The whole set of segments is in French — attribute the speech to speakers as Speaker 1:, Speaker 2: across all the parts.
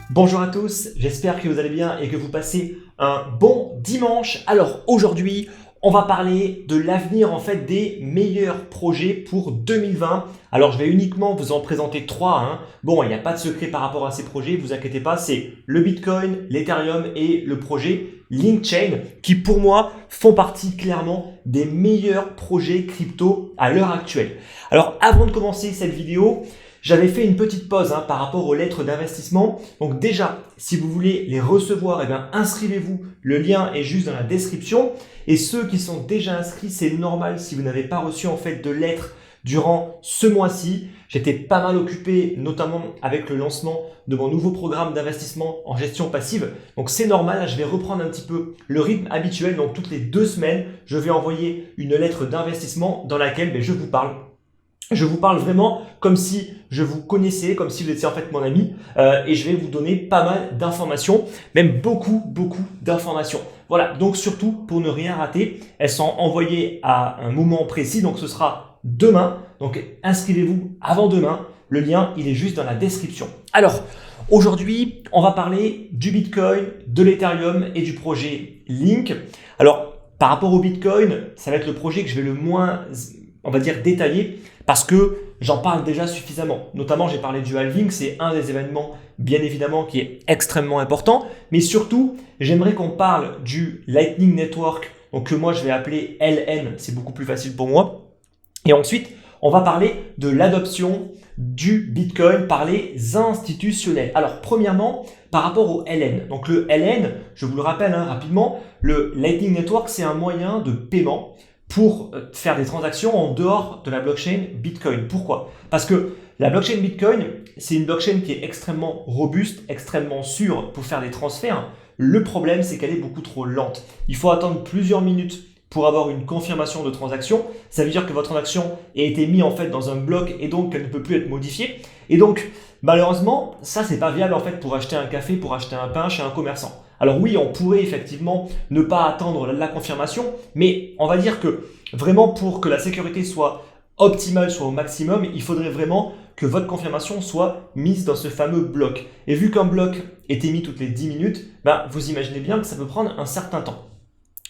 Speaker 1: Bonjour à tous, j'espère que vous allez bien et que vous passez un bon dimanche. Alors aujourd'hui, on va parler de l'avenir en fait des meilleurs projets pour 2020. Alors je vais uniquement vous en présenter 3. Bon, il n'y a pas de secret par rapport à ces projets, vous inquiétez pas, c'est le Bitcoin, l'Ethereum et le projet LinkChain qui pour moi font partie clairement des meilleurs projets crypto à l'heure actuelle. Alors avant de commencer cette vidéo, j'avais fait une petite pause par rapport aux lettres d'investissement. Donc déjà, si vous voulez les recevoir, inscrivez-vous. Le lien est juste dans la description. Et ceux qui sont déjà inscrits, c'est normal si vous n'avez pas reçu en fait de lettres durant ce mois-ci. J'étais pas mal occupé, notamment avec le lancement de mon nouveau programme d'investissement en gestion passive. Donc c'est normal, je vais reprendre un petit peu le rythme habituel. Donc toutes les 2 semaines, je vais envoyer une lettre d'investissement dans laquelle je vous parle. Je vous parle vraiment comme si je vous connaissais, comme si vous étiez en fait mon ami et je vais vous donner pas mal d'informations, même beaucoup d'informations. Voilà, donc surtout pour ne rien rater, elles sont envoyées à un moment précis, donc ce sera demain. Donc inscrivez-vous avant demain, le lien il est juste dans la description. Alors aujourd'hui, on va parler du Bitcoin, de l'Ethereum et du projet Link. Alors par rapport au Bitcoin, ça va être le projet que je vais le moins, on va dire, détaillé parce que j'en parle déjà suffisamment. Notamment, j'ai parlé du halving, c'est un des événements, bien évidemment, qui est extrêmement important. Mais surtout, j'aimerais qu'on parle du Lightning Network, donc que moi, je vais appeler LN, c'est beaucoup plus facile pour moi. Et ensuite, on va parler de l'adoption du Bitcoin par les institutionnels. Alors, premièrement, par rapport au LN. Donc, le LN, je vous le rappelle rapidement, le Lightning Network, c'est un moyen de paiement pour faire des transactions en dehors de la blockchain Bitcoin. Pourquoi? Parce que la blockchain Bitcoin, c'est une blockchain qui est extrêmement robuste, extrêmement sûre pour faire des transferts. Le problème, c'est qu'elle est beaucoup trop lente. Il faut attendre plusieurs minutes pour avoir une confirmation de transaction. Ça veut dire que votre transaction a été mise en fait dans un bloc et donc elle ne peut plus être modifiée. Et donc, malheureusement, ça, c'est pas viable en fait pour acheter un café, pour acheter un pain chez un commerçant. Alors oui, on pourrait effectivement ne pas attendre la confirmation, mais on va dire que vraiment pour que la sécurité soit optimale, soit au maximum, il faudrait vraiment que votre confirmation soit mise dans ce fameux bloc. Et vu qu'un bloc est émis toutes les 10 minutes, vous imaginez bien que ça peut prendre un certain temps.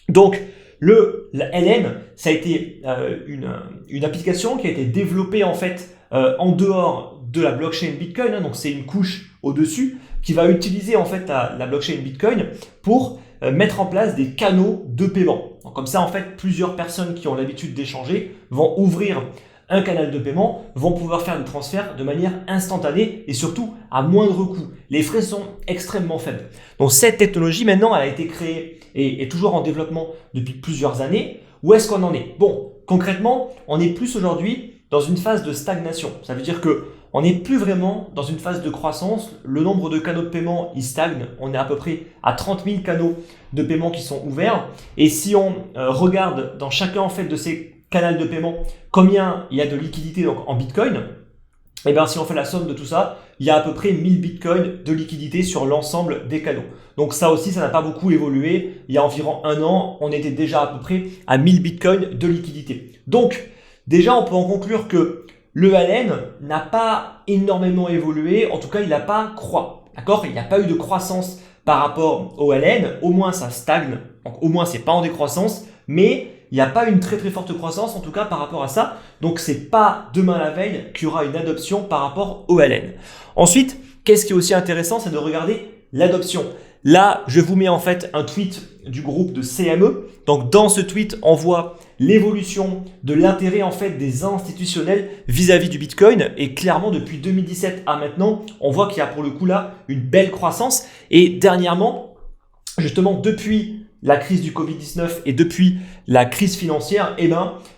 Speaker 1: Donc, la LN, ça a été une application qui a été développée en fait en dehors de la blockchain Bitcoin, donc c'est une couche au-dessus qui va utiliser en fait la blockchain Bitcoin pour mettre en place des canaux de paiement. Donc, comme ça, en fait, plusieurs personnes qui ont l'habitude d'échanger vont ouvrir un canal de paiement, vont pouvoir faire des transferts de manière instantanée et surtout à moindre coût. Les frais sont extrêmement faibles. Donc cette technologie maintenant, elle a été créée et est toujours en développement depuis plusieurs années. Où est-ce qu'on en est? Bon, concrètement, on est plus aujourd'hui dans une phase de stagnation. Ça veut dire que on n'est plus vraiment dans une phase de croissance. Le nombre de canaux de paiement, il stagne. On est à peu près à 30 000 canaux de paiement qui sont ouverts. Et si on regarde dans chacun en fait de ces canaux de paiement, combien il y a de liquidité donc en Bitcoin, et si on fait la somme de tout ça, il y a à peu près 1000 Bitcoins de liquidité sur l'ensemble des canaux. Donc ça aussi, ça n'a pas beaucoup évolué. Il y a environ 1 an, on était déjà à peu près à 1000 Bitcoins de liquidité. Donc déjà, on peut en conclure que le LN n'a pas énormément évolué, en tout cas, il n'a pas croît. D'accord? Il n'y a pas eu de croissance par rapport au LN, au moins ça stagne, donc au moins c'est pas en décroissance, mais il n'y a pas une très forte croissance en tout cas par rapport à ça. Donc c'est pas demain la veille qu'il y aura une adoption par rapport au LN. Ensuite, qu'est-ce qui est aussi intéressant, c'est de regarder l'adoption. Là, je vous mets en fait un tweet du groupe de CME. Donc dans ce tweet, on voit l'évolution de l'intérêt en fait des institutionnels vis-à-vis du Bitcoin. Et clairement, depuis 2017 à maintenant, on voit qu'il y a pour le coup là une belle croissance. Et dernièrement, justement depuis la crise du Covid-19 et depuis la crise financière,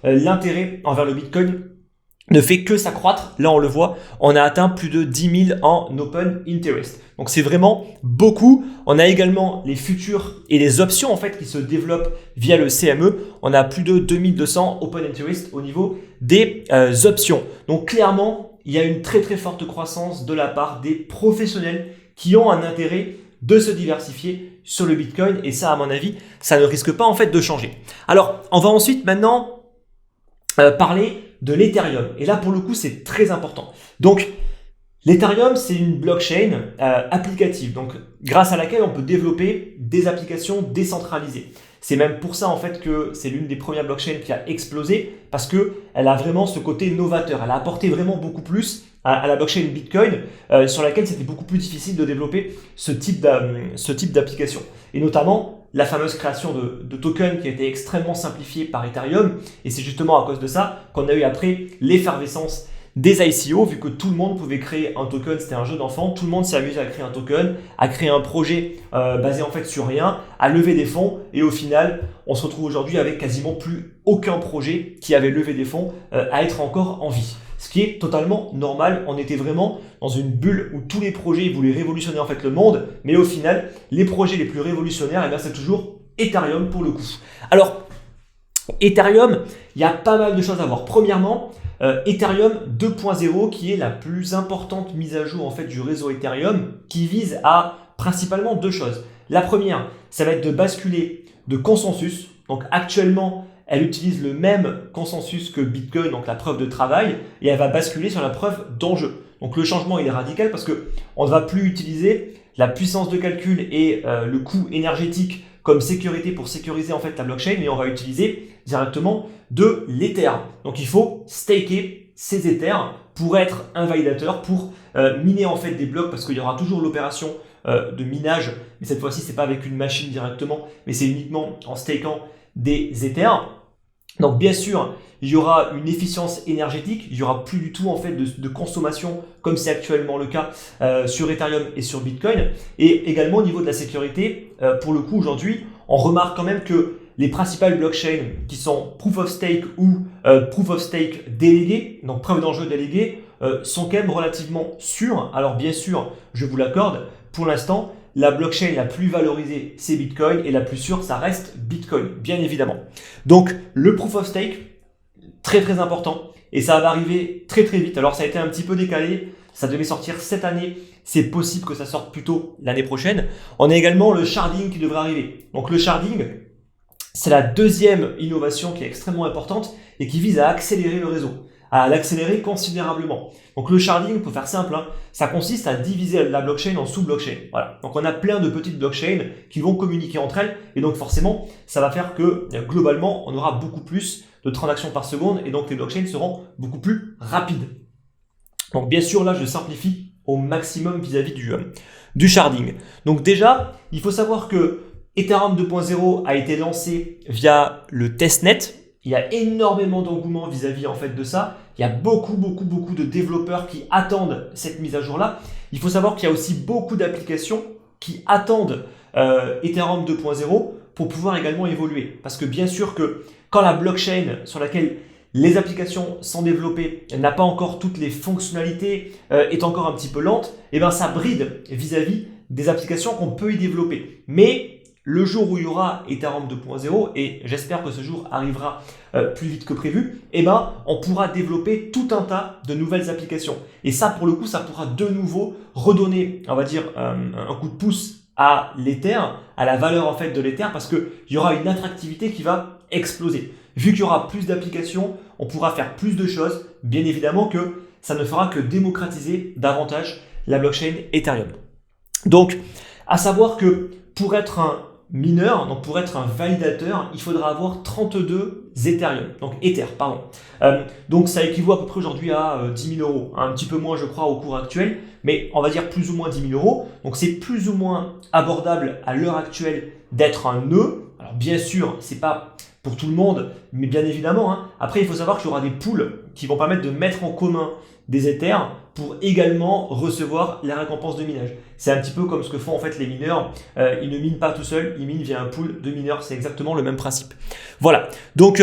Speaker 1: l'intérêt envers le Bitcoin ne fait que s'accroître. Là, on le voit, on a atteint plus de 10 000 en open interest. Donc, c'est vraiment beaucoup. On a également les futurs et les options en fait qui se développent via le CME. On a plus de 2200 open interest au niveau des options. Donc, clairement, il y a une très forte croissance de la part des professionnels qui ont un intérêt de se diversifier sur le Bitcoin. Et ça, à mon avis, ça ne risque pas en fait de changer. Alors, on va ensuite maintenant parler de l'Ethereum. Et là, pour le coup, c'est très important. Donc, l'Ethereum, c'est une blockchain applicative, donc grâce à laquelle on peut développer des applications décentralisées. C'est même pour ça en fait que c'est l'une des premières blockchains qui a explosé parce qu'elle a vraiment ce côté novateur. Elle a apporté vraiment beaucoup plus à la blockchain Bitcoin sur laquelle c'était beaucoup plus difficile de développer ce type d'application. Et notamment la fameuse création de tokens qui a été extrêmement simplifiée par Ethereum. Et c'est justement à cause de ça qu'on a eu après l'effervescence des ICO, vu que tout le monde pouvait créer un token, c'était un jeu d'enfant, tout le monde s'est amusé à créer un token, à créer un projet basé en fait sur rien, à lever des fonds, et au final, on se retrouve aujourd'hui avec quasiment plus aucun projet qui avait levé des fonds à être encore en vie. Ce qui est totalement normal, on était vraiment dans une bulle où tous les projets voulaient révolutionner en fait le monde, mais au final, les projets les plus révolutionnaires, eh bien, c'est toujours Ethereum pour le coup. Alors, Ethereum, il y a pas mal de choses à voir. Premièrement, Ethereum 2.0 qui est la plus importante mise à jour en fait du réseau Ethereum qui vise à principalement deux choses. La première, ça va être de basculer de consensus. Donc actuellement, elle utilise le même consensus que Bitcoin, donc la preuve de travail, et elle va basculer sur la preuve d'enjeu. Donc le changement il est radical parce qu'on ne va plus utiliser la puissance de calcul et le coût énergétique comme sécurité pour sécuriser en fait la blockchain, mais on va utiliser directement de l'Ether. Donc il faut staker ces Ethers pour être un validateur, pour miner en fait des blocs, parce qu'il y aura toujours l'opération de minage, mais cette fois-ci c'est pas avec une machine directement, mais c'est uniquement en stakant des Ethers. Donc bien sûr, il y aura une efficience énergétique, il n'y aura plus du tout en fait de consommation comme c'est actuellement le cas sur Ethereum et sur Bitcoin. Et également au niveau de la sécurité, pour le coup aujourd'hui, on remarque quand même que les principales blockchains qui sont Proof of Stake ou Proof of Stake délégué, donc preuve d'enjeu délégué, sont quand même relativement sûrs. Alors bien sûr, je vous l'accorde, pour l'instant, la blockchain la plus valorisée, c'est Bitcoin, et la plus sûre, ça reste Bitcoin, bien évidemment. Donc, le Proof of Stake, très très important, et ça va arriver très très vite. Alors, ça a été un petit peu décalé, ça devait sortir cette année, c'est possible que ça sorte plus tôt l'année prochaine. On a également le sharding qui devrait arriver. Donc, le sharding, c'est la deuxième innovation qui est extrêmement importante et qui vise à accélérer le réseau, à l'accélérer considérablement. Donc le sharding, pour faire simple, ça consiste à diviser la blockchain en sous-blockchain. Voilà. Donc on a plein de petites blockchains qui vont communiquer entre elles, et donc forcément, ça va faire que globalement, on aura beaucoup plus de transactions par seconde, et donc les blockchains seront beaucoup plus rapides. Donc bien sûr, là, je simplifie au maximum vis-à-vis du sharding. Donc déjà, il faut savoir que Ethereum 2.0 a été lancé via le testnet. Il y a énormément d'engouement vis-à-vis en fait de ça. Il y a beaucoup de développeurs qui attendent cette mise à jour-là. Il faut savoir qu'il y a aussi beaucoup d'applications qui attendent Ethereum 2.0 pour pouvoir également évoluer. Parce que bien sûr que quand la blockchain sur laquelle les applications sont développées n'a pas encore toutes les fonctionnalités, est encore un petit peu lente, et bien ça bride vis-à-vis des applications qu'on peut y développer. Mais le jour où il y aura Ethereum 2.0, et j'espère que ce jour arrivera plus vite que prévu, eh ben, on pourra développer tout un tas de nouvelles applications. Et ça, pour le coup, ça pourra de nouveau redonner, on va dire, un coup de pouce à l'Ether, à la valeur en fait de l'Ether, parce qu'il y aura une attractivité qui va exploser. Vu qu'il y aura plus d'applications, on pourra faire plus de choses. Bien évidemment que ça ne fera que démocratiser davantage la blockchain Ethereum. Donc, à savoir que pour être un mineur, donc pour être un validateur, il faudra avoir 32 Ethereum, donc Ether, pardon. Donc ça équivaut à peu près aujourd'hui à 10 000 euros, un petit peu moins je crois au cours actuel, mais on va dire plus ou moins 10 000 euros. Donc c'est plus ou moins abordable à l'heure actuelle d'être un nœud. Alors bien sûr, c'est pas pour tout le monde, mais bien évidemment. Après, il faut savoir qu'il y aura des pools qui vont permettre de mettre en commun des Ethers pour également recevoir la récompense de minage. C'est un petit peu comme ce que font en fait les mineurs. Ils ne minent pas tout seuls, ils minent via un pool de mineurs. C'est exactement le même principe. Voilà. Donc,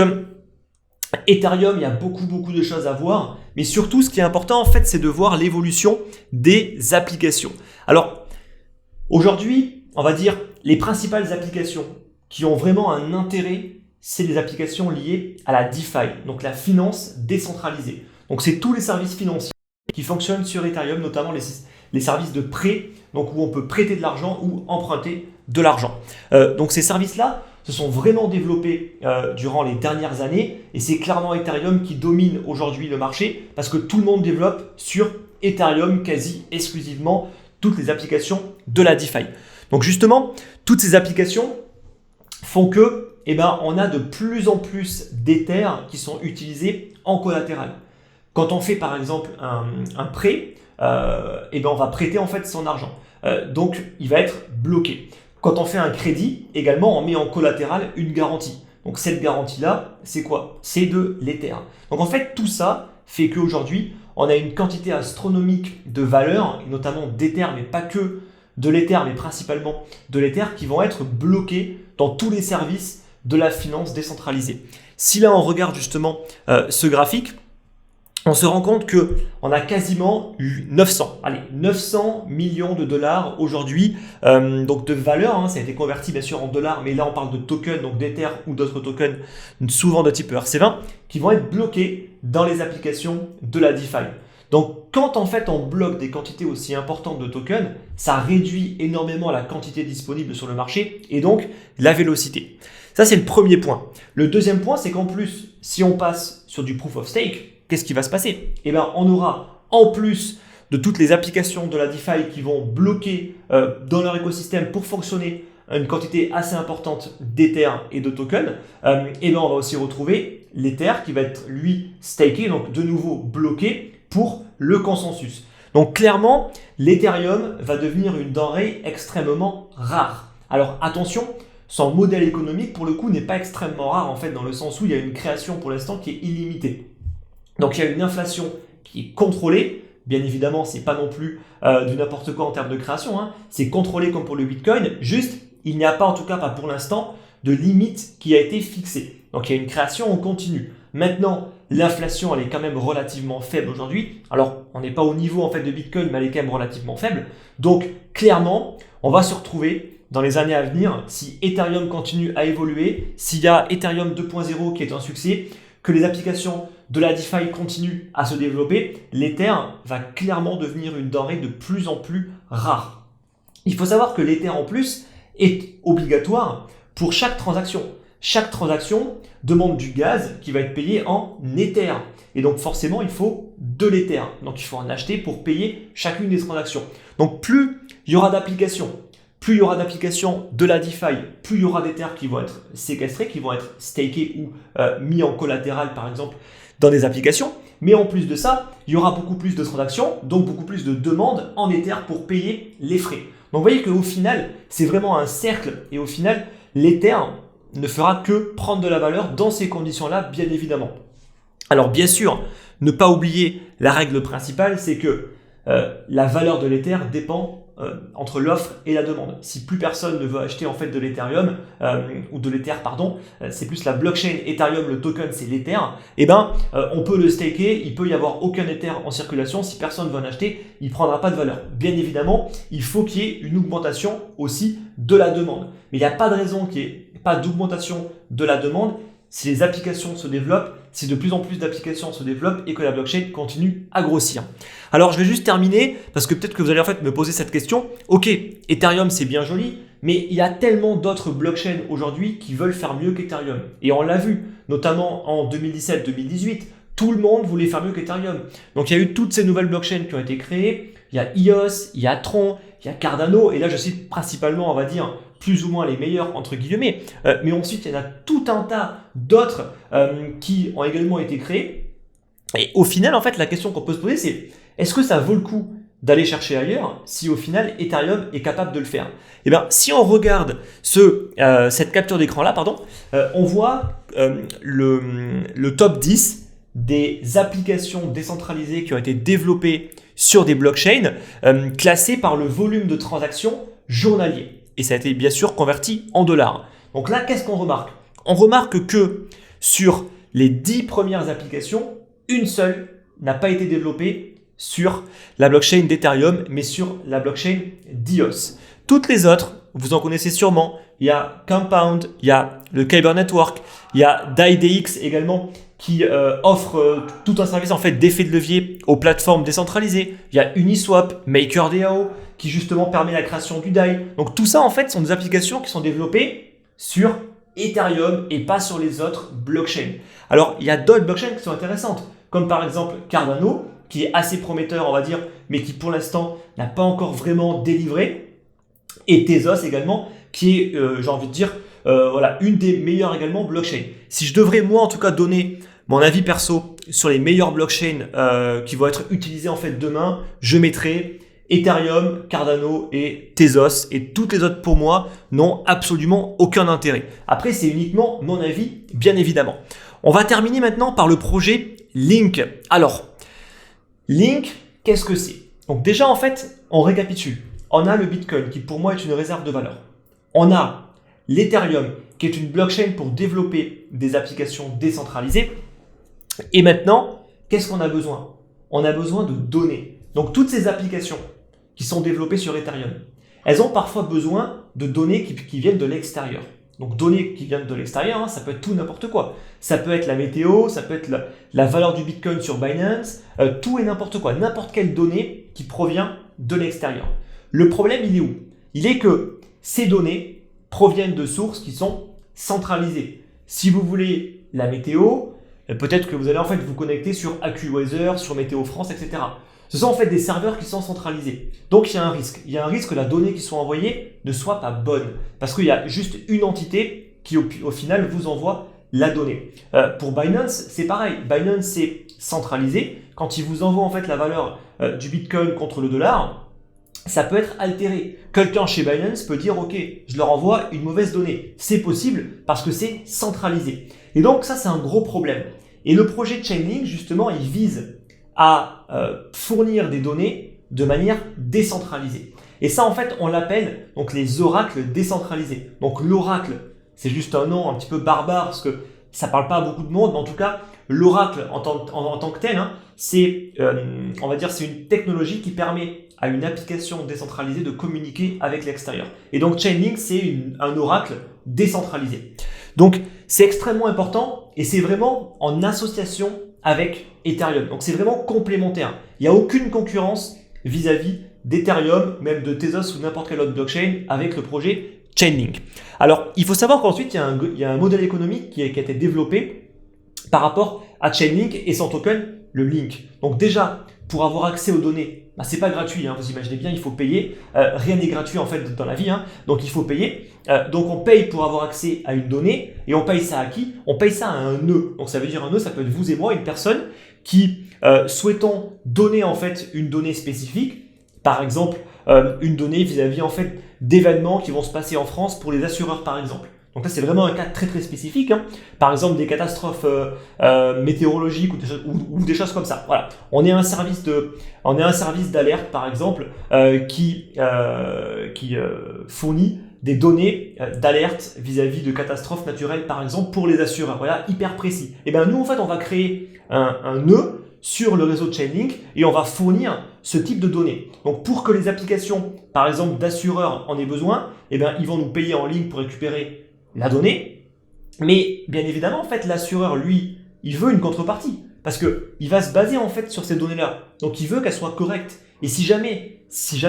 Speaker 1: Ethereum, il y a beaucoup de choses à voir. Mais surtout, ce qui est important en fait, c'est de voir l'évolution des applications. Alors, aujourd'hui, on va dire les principales applications qui ont vraiment un intérêt, c'est les applications liées à la DeFi, donc la finance décentralisée. Donc, c'est tous les services financiers qui fonctionnent sur Ethereum, notamment les services de prêt, donc où on peut prêter de l'argent ou emprunter de l'argent. Donc ces services-là se sont vraiment développés durant les dernières années et c'est clairement Ethereum qui domine aujourd'hui le marché parce que tout le monde développe sur Ethereum quasi exclusivement toutes les applications de la DeFi. Donc justement, toutes ces applications font que on a de plus en plus d'Ether qui sont utilisés en collatéral. Quand on fait par exemple un prêt, on va prêter en fait son argent. Donc il va être bloqué. Quand on fait un crédit, également on met en collatéral une garantie. Donc cette garantie-là, c'est quoi? C'est de l'Ether. Donc en fait tout ça fait qu'aujourd'hui, on a une quantité astronomique de valeurs, notamment d'Ether, mais pas que de l'Ether, mais principalement de l'Ether, qui vont être bloqués dans tous les services de la finance décentralisée. Si là on regarde justement ce graphique, on se rend compte qu'on a quasiment eu 900 millions de dollars aujourd'hui, donc de valeur, ça a été converti bien sûr en dollars, mais là on parle de tokens, donc d'Ether ou d'autres tokens, souvent de type ERC20, qui vont être bloqués dans les applications de la DeFi. Donc quand en fait on bloque des quantités aussi importantes de tokens, ça réduit énormément la quantité disponible sur le marché et donc la vélocité. Ça c'est le premier point. Le deuxième point, c'est qu'en plus, si on passe sur du proof of stake, qu'est-ce qui va se passer? On aura en plus de toutes les applications de la DeFi qui vont bloquer dans leur écosystème pour fonctionner une quantité assez importante d'Ether et de tokens, on va aussi retrouver l'Ether qui va être lui staké, donc de nouveau bloqué pour le consensus. Donc clairement, l'Ethereum va devenir une denrée extrêmement rare. Alors attention, son modèle économique pour le coup n'est pas extrêmement rare en fait dans le sens où il y a une création pour l'instant qui est illimitée. Donc il y a une inflation qui est contrôlée. Bien évidemment, c'est pas non plus du n'importe quoi en termes de création. C'est contrôlé comme pour le Bitcoin. Juste, il n'y a pas, en tout cas pas pour l'instant, de limite qui a été fixée. Donc il y a une création en continu. Maintenant, l'inflation, elle est quand même relativement faible aujourd'hui. Alors, on n'est pas au niveau en fait de Bitcoin, mais elle est quand même relativement faible. Donc clairement, on va se retrouver dans les années à venir, si Ethereum continue à évoluer, s'il y a Ethereum 2.0 qui est un succès, que les applications de la DeFi continuent à se développer, l'Ether va clairement devenir une denrée de plus en plus rare. Il faut savoir que l'Ether en plus est obligatoire pour chaque transaction. Chaque transaction demande du gaz qui va être payé en Ether. Et donc forcément, il faut de l'Ether. Donc il faut en acheter pour payer chacune des transactions. Donc plus il y aura d'applications, plus il y aura d'applications de la DeFi, plus il y aura d'Ether qui vont être séquestrés, qui vont être stakés ou mis en collatéral par exemple dans des applications. Mais en plus de ça, il y aura beaucoup plus de transactions, donc beaucoup plus de demandes en Ether pour payer les frais. Donc vous voyez qu'au final, c'est vraiment un cercle et au final, l'Ether ne fera que prendre de la valeur dans ces conditions-là, bien évidemment. Alors bien sûr, ne pas oublier la règle principale, c'est que la valeur de l'Ether dépend entre l'offre et la demande. Si plus personne ne veut acheter en fait de l'Ethereum ou de l'Ether, pardon, c'est plus la blockchain Ethereum, le token c'est l'Ether, on peut le staker, il peut y avoir aucun Ether en circulation, si personne veut en acheter, il ne prendra pas de valeur. Bien évidemment, il faut qu'il y ait une augmentation aussi de la demande. Mais il n'y a pas de raison qu'il n'y ait pas d'augmentation de la demande si les applications se développent, si de plus en plus d'applications se développent et que la blockchain continue à grossir. Alors je vais juste terminer parce que peut-être que vous allez en fait me poser cette question. Ok, Ethereum c'est bien joli, mais il y a tellement d'autres blockchains aujourd'hui qui veulent faire mieux qu'Ethereum. Et on l'a vu, notamment en 2017-2018, tout le monde voulait faire mieux qu'Ethereum. Donc il y a eu toutes ces nouvelles blockchains qui ont été créées. Il y a EOS, il y a Tron, il y a Cardano, et là je cite principalement, on va dire, plus ou moins les meilleurs entre guillemets, mais ensuite il y en a tout un tas d'autres qui ont également été créés. Et au final, en fait, la question qu'on peut se poser, c'est est-ce que ça vaut le coup d'aller chercher ailleurs si au final Ethereum est capable de le faire? Eh bien, si on regarde cette capture d'écran là, on voit le top 10 des applications décentralisées qui ont été développées sur des blockchains classées par le volume de transactions journalier. Et ça a été bien sûr converti en dollars. Donc là, qu'est-ce qu'on remarque? On remarque que sur les 10 premières applications, une seule n'a pas été développée sur la blockchain d'Ethereum, mais sur la blockchain d'EOS. Toutes les autres, vous en connaissez sûrement. Il y a Compound, il y a le Kyber Network, il y a DaiDX également qui offre tout un service en fait d'effet de levier aux plateformes décentralisées. Il y a Uniswap, MakerDAO qui justement permet la création du DAI. Donc tout ça en fait sont des applications qui sont développées sur Ethereum et pas sur les autres blockchains. Alors, il y a d'autres blockchains qui sont intéressantes, comme par exemple Cardano, qui est assez prometteur, on va dire, mais qui pour l'instant n'a pas encore vraiment délivré, et Tezos également, qui est, j'ai envie de dire, voilà, une des meilleures également blockchains. Si je devrais, moi, en tout cas, donner mon avis perso sur les meilleures blockchains qui vont être utilisées en fait demain, je mettrai Ethereum, Cardano et Tezos, et toutes les autres pour moi n'ont absolument aucun intérêt. Après, c'est uniquement mon avis, bien évidemment. On va terminer maintenant par le projet Link. Alors, Link, qu'est-ce que c'est? Donc déjà, en fait, on récapitule. On a le Bitcoin qui pour moi est une réserve de valeur. On a l'Ethereum qui est une blockchain pour développer des applications décentralisées. Et maintenant, qu'est-ce qu'on a besoin? On a besoin de données. Donc toutes ces applications qui sont développées sur Ethereum, elles ont parfois besoin de données qui viennent de l'extérieur. Donc données qui viennent de l'extérieur, hein, ça peut être tout n'importe quoi. Ça peut être la météo, ça peut être la valeur du Bitcoin sur Binance, tout et n'importe quoi. N'importe quelle donnée qui provient de l'extérieur. Le problème, il est où? Il est que ces données proviennent de sources qui sont centralisées. Si vous voulez la météo, peut-être que vous allez en fait vous connecter sur AccuWeather, sur Météo France, etc. Ce sont en fait des serveurs qui sont centralisés. Donc il y a un risque. Il y a un risque que la donnée qui soit envoyée ne soit pas bonne. Parce qu'il y a juste une entité qui au final vous envoie la donnée. Pour Binance, c'est pareil. Binance, c'est centralisé. Quand il vous envoie en fait la valeur du Bitcoin contre le dollar, ça peut être altéré. Quelqu'un chez Binance peut dire « Ok, je leur envoie une mauvaise donnée ». C'est possible parce que c'est centralisé. Et donc ça, c'est un gros problème. Et le projet Chainlink, justement, il vise à fournir des données de manière décentralisée. Et ça, en fait, on l'appelle donc les oracles décentralisés. Donc l'oracle, c'est juste un nom un petit peu barbare parce que ça ne parle pas à beaucoup de monde, mais en tout cas, l'oracle en tant que tel, hein, c'est, on va dire, c'est une technologie qui permet à une application décentralisée de communiquer avec l'extérieur. Et donc Chainlink, c'est un oracle décentralisé. Donc c'est extrêmement important et c'est vraiment en association avec Ethereum. Donc c'est vraiment complémentaire. Il n'y a aucune concurrence vis-à-vis d'Ethereum, même de Tezos ou n'importe quelle autre blockchain avec le projet Chainlink. Alors il faut savoir qu'ensuite il y a un modèle économique qui a été développé par rapport à Chainlink et son token, le Link. Donc déjà, pour avoir accès aux données, c'est pas gratuit, hein, vous imaginez bien, il faut payer. Rien n'est gratuit en fait dans la vie, hein, donc il faut payer. Donc on paye pour avoir accès à une donnée et on paye ça à qui? On paye ça à un nœud. Donc ça veut dire un nœud, ça peut être vous et moi, une personne qui souhaitons donner en fait une donnée spécifique, par exemple une donnée vis-à-vis en fait d'événements qui vont se passer en France pour les assureurs par exemple. Donc là, c'est vraiment un cas très très spécifique. Hein. Par exemple, des catastrophes météorologiques ou des choses comme ça. Voilà. On est un service d'alerte, par exemple, qui fournit des données d'alerte vis-à-vis de catastrophes naturelles, par exemple, pour les assureurs. Voilà, hyper précis. Et bien nous, en fait, on va créer un nœud sur le réseau de Chainlink et on va fournir ce type de données. Donc pour que les applications, par exemple, d'assureurs en aient besoin, eh bien, ils vont nous payer en ligne pour récupérer la donnée, mais bien évidemment, en fait, l'assureur, lui, il veut une contrepartie parce qu'il va se baser en fait sur ces données-là. Donc, il veut qu'elles soient correctes. Et si jamais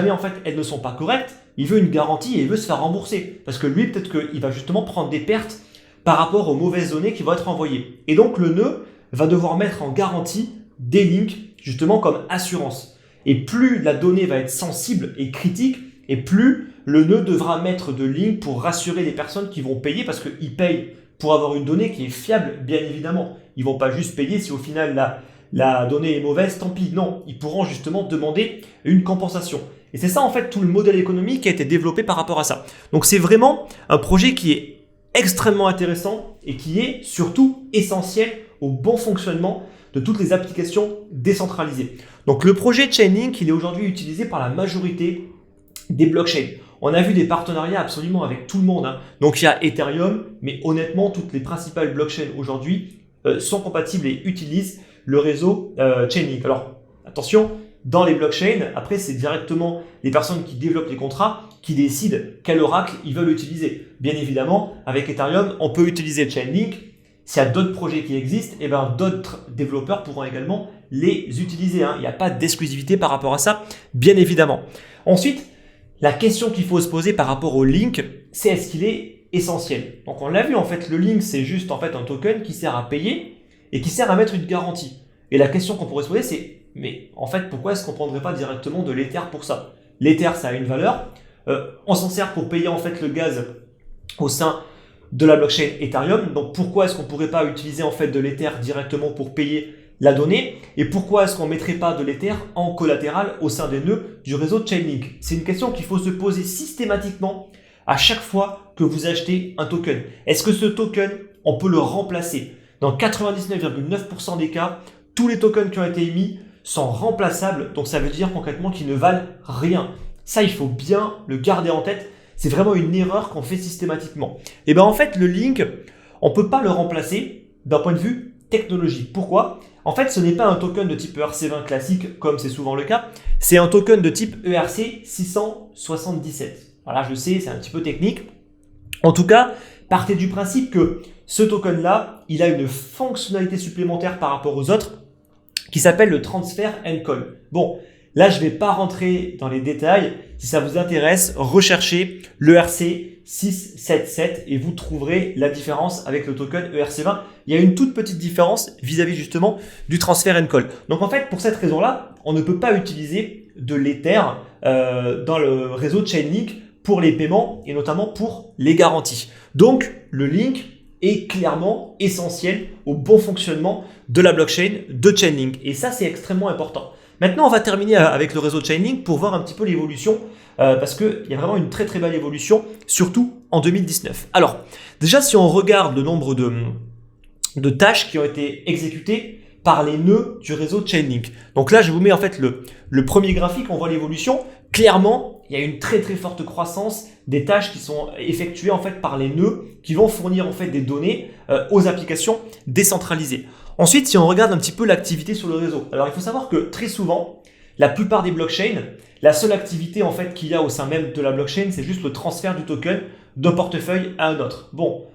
Speaker 1: en fait, elles ne sont pas correctes, il veut une garantie et il veut se faire rembourser parce que lui, peut-être qu'il va justement prendre des pertes par rapport aux mauvaises données qui vont être envoyées. Et donc, le nœud va devoir mettre en garantie des links justement comme assurance. Et plus la donnée va être sensible et critique, et plus le nœud devra mettre de lignes pour rassurer les personnes qui vont payer parce qu'ils payent pour avoir une donnée qui est fiable, bien évidemment. Ils ne vont pas juste payer si au final la donnée est mauvaise, tant pis. Non, ils pourront justement demander une compensation. Et c'est ça en fait tout le modèle économique qui a été développé par rapport à ça. Donc c'est vraiment un projet qui est extrêmement intéressant et qui est surtout essentiel au bon fonctionnement de toutes les applications décentralisées. Donc le projet Chainlink, il est aujourd'hui utilisé par la majorité des blockchains. On a vu des partenariats absolument avec tout le monde. Hein. Donc il y a Ethereum, mais honnêtement, toutes les principales blockchains aujourd'hui sont compatibles et utilisent le réseau Chainlink. Alors attention, dans les blockchains, après c'est directement les personnes qui développent les contrats qui décident quel oracle ils veulent utiliser. Bien évidemment, avec Ethereum, on peut utiliser Chainlink. S'il y a d'autres projets qui existent, eh ben, d'autres développeurs pourront également les utiliser. Hein. Il n'y a pas d'exclusivité par rapport à ça, bien évidemment. Ensuite, la question qu'il faut se poser par rapport au Link, c'est est-ce qu'il est essentiel. Donc on l'a vu en fait, le link c'est juste en fait un token qui sert à payer et qui sert à mettre une garantie. Et la question qu'on pourrait se poser c'est, mais en fait pourquoi est-ce qu'on ne prendrait pas directement de l'Ether pour ça? L'Ether ça a une valeur, on s'en sert pour payer en fait le gaz au sein de la blockchain Ethereum. Donc pourquoi est-ce qu'on ne pourrait pas utiliser en fait de l'Ether directement pour payer la donnée? Et pourquoi est-ce qu'on ne mettrait pas de l'Ether en collatéral au sein des nœuds du réseau Chainlink? C'est une question qu'il faut se poser systématiquement à chaque fois que vous achetez un token. Est-ce que ce token, on peut le remplacer? Dans 99,9% des cas, tous les tokens qui ont été émis sont remplaçables. Donc ça veut dire concrètement qu'ils ne valent rien. Ça, il faut bien le garder en tête. C'est vraiment une erreur qu'on fait systématiquement. Et bien en fait, le link, on ne peut pas le remplacer d'un point de vue technologique. Pourquoi? En fait, ce n'est pas un token de type ERC20 classique, comme c'est souvent le cas. C'est un token de type ERC 677. Voilà, je sais, c'est un petit peu technique. En tout cas, partez du principe que ce token-là, il a une fonctionnalité supplémentaire par rapport aux autres qui s'appelle le transfer and call. Bon, là, je ne vais pas rentrer dans les détails. Si ça vous intéresse, recherchez l'ERC 677 et vous trouverez la différence avec le token ERC20. Il y a une toute petite différence vis-à-vis justement du transfer and call. Donc en fait, pour cette raison-là, on ne peut pas utiliser de l'Ether dans le réseau Chainlink pour les paiements et notamment pour les garanties. Donc, le link est clairement essentiel au bon fonctionnement de la blockchain de Chainlink. Et ça, c'est extrêmement important. Maintenant, on va terminer avec le réseau Chainlink pour voir un petit peu l'évolution parce qu'il y a vraiment une très très belle évolution, surtout en 2019. Alors, déjà, si on regarde le nombre de tâches qui ont été exécutées par les nœuds du réseau Chainlink. Donc là, je vous mets en fait le premier graphique, on voit l'évolution. Clairement, il y a une très très forte croissance des tâches qui sont effectuées en fait par les nœuds qui vont fournir en fait des données aux applications décentralisées. Ensuite, si on regarde un petit peu l'activité sur le réseau, alors il faut savoir que très souvent, la plupart des blockchains, la seule activité en fait qu'il y a au sein même de la blockchain, c'est juste le transfert du token d'un portefeuille à un autre. Bon,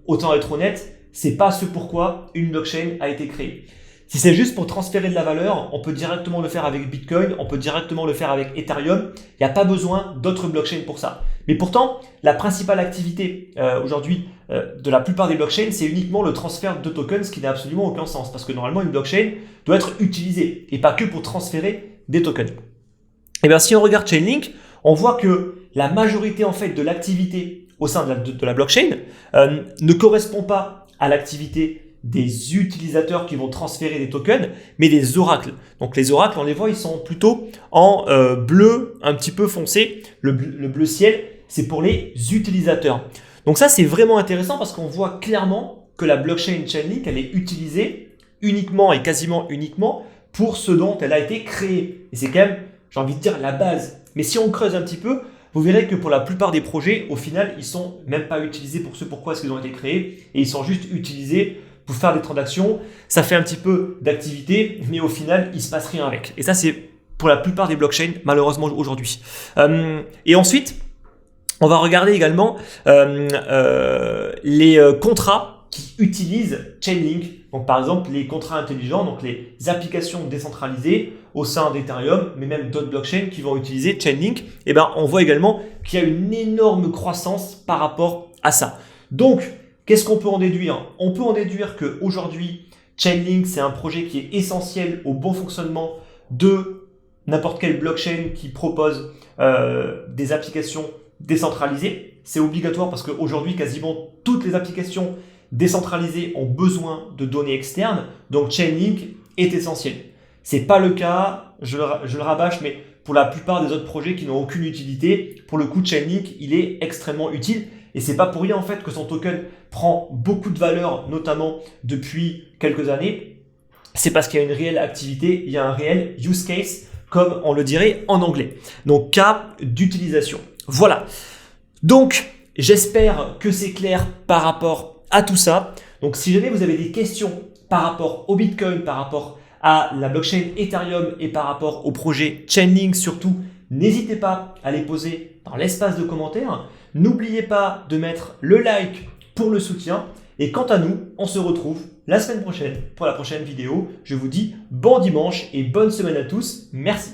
Speaker 1: autant être honnête, c'est pas ce pourquoi une blockchain a été créée. Si c'est juste pour transférer de la valeur, on peut directement le faire avec Bitcoin, on peut directement le faire avec Ethereum. Il n'y a pas besoin d'autres blockchains pour ça. Mais pourtant, la principale activité aujourd'hui de la plupart des blockchains, c'est uniquement le transfert de tokens, ce qui n'a absolument aucun sens. Parce que normalement, une blockchain doit être utilisée et pas que pour transférer des tokens. Et bien, si on regarde Chainlink, on voit que la majorité en fait de l'activité au sein de la blockchain ne correspond pas à l'activité des utilisateurs qui vont transférer des tokens, mais des oracles. Donc les oracles, on les voit, ils sont plutôt en bleu un petit peu foncé. Le bleu ciel, c'est pour les utilisateurs. Donc ça, c'est vraiment intéressant parce qu'on voit clairement que la blockchain Chainlink, elle est utilisée uniquement et quasiment uniquement pour ce dont elle a été créée. Et c'est quand même, j'ai envie de dire, la base. Mais si on creuse un petit peu, vous verrez que pour la plupart des projets, au final, ils sont même pas utilisés pour ce pourquoi est-ce qu'ils ont été créés et ils sont juste utilisés pour faire des transactions. Ça fait un petit peu d'activité, mais au final, il ne se passe rien avec. Et ça, c'est pour la plupart des blockchains, malheureusement, aujourd'hui. Et ensuite, on va regarder également les contrats qui utilisent Chainlink. Donc, par exemple, les contrats intelligents, donc les applications décentralisées au sein d'Ethereum, mais même d'autres blockchains qui vont utiliser Chainlink. Et ben, on voit également qu'il y a une énorme croissance par rapport à ça. Donc, qu'est-ce qu'on peut en déduire? On peut en déduire qu'aujourd'hui, Chainlink, c'est un projet qui est essentiel au bon fonctionnement de n'importe quelle blockchain qui propose des applications décentralisées. C'est obligatoire parce qu'aujourd'hui, quasiment toutes les applications décentralisées ont besoin de données externes. Donc, Chainlink est essentiel. Ce n'est pas le cas, je le rabâche, mais pour la plupart des autres projets qui n'ont aucune utilité, pour le coup, Chainlink, il est extrêmement utile. Et c'est pas pour rien en fait que son token prend beaucoup de valeur, notamment depuis quelques années. C'est parce qu'il y a une réelle activité, il y a un réel use case, comme on le dirait en anglais. Donc cas d'utilisation. Voilà. Donc j'espère que c'est clair par rapport à tout ça. Donc si jamais vous avez des questions par rapport au Bitcoin, par rapport à la blockchain Ethereum et par rapport au projet Chainlink surtout, n'hésitez pas à les poser dans l'espace de commentaires. N'oubliez pas de mettre le like pour le soutien. Et quant à nous, on se retrouve la semaine prochaine pour la prochaine vidéo. Je vous dis bon dimanche et bonne semaine à tous. Merci.